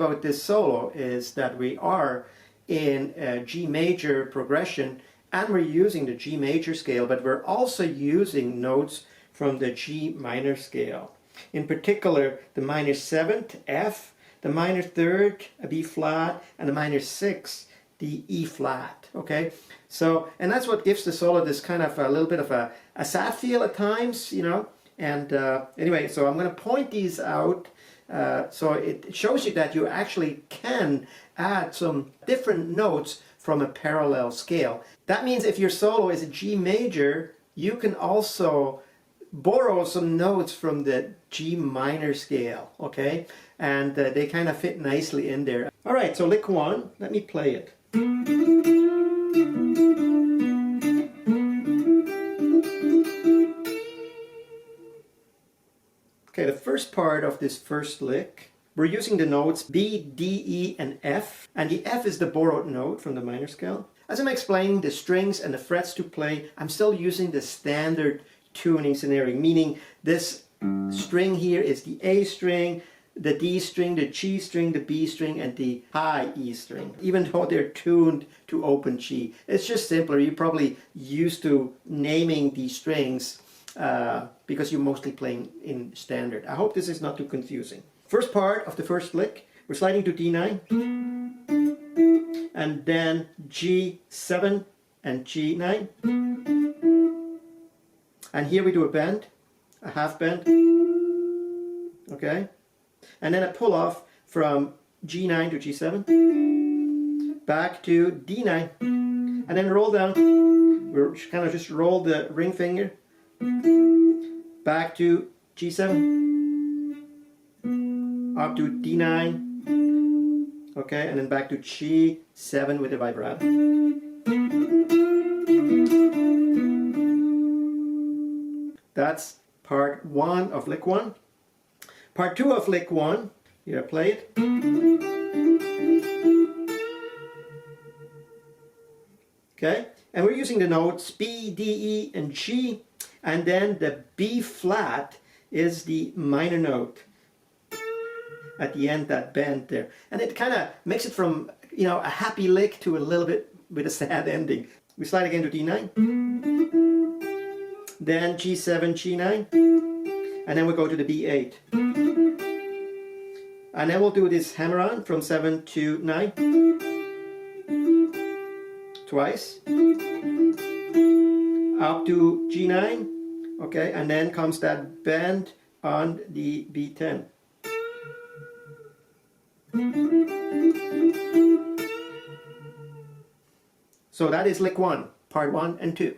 about this solo is that we are in a G major progression and we're using the G major scale, but we're also using notes from the G minor scale. In particular, the minor 7th, F, the minor 3rd, a B flat, and the minor 6th, the E flat, okay? So, and that's what gives the solo this kind of a little bit of a sad feel at times, you know? And anyway, so I'm going to point these out so it shows you that you actually can add some different notes from a parallel scale. That means if your solo is a G major, you can also borrow some notes from the G minor scale, okay? And they kind of fit nicely in there. All right, so lick 1, let me play it. Okay, the first part of this first lick, we're using the notes B, D, E, and F. And the F is the borrowed note from the minor scale. As I'm explaining the strings and the frets to play, I'm still using the standard tuning scenario, meaning this string here is the A string, the D string, the G string, the B string, and the high E string, even though they're tuned to open G. It's just simpler. You're probably used to naming these strings because you're mostly playing in standard. I hope this is not too confusing. First part of the first lick, we're sliding to D9, and then G7 and G9. And here we do a bend, a half bend, okay? And then a pull off from G9 to G7, back to D9, and then roll down. We're kind of just roll the ring finger, back to G7, up to D9, okay, and then back to G7 with the vibrato. That's part 1 of lick 1. Part 2 of lick 1, here I play it. Okay, and we're using the notes B, D, E, and G, and then the B flat is the minor note at the end, that bend there. And it kind of makes it from, you know, a happy lick to a little bit with a sad ending. We slide again to D9, then G7, G9, and then we go to the B8. And then we'll do this hammer on from 7 to 9. Twice. Up to G9. Okay, and then comes that bend on the B10. So that is lick 1, part 1 and 2.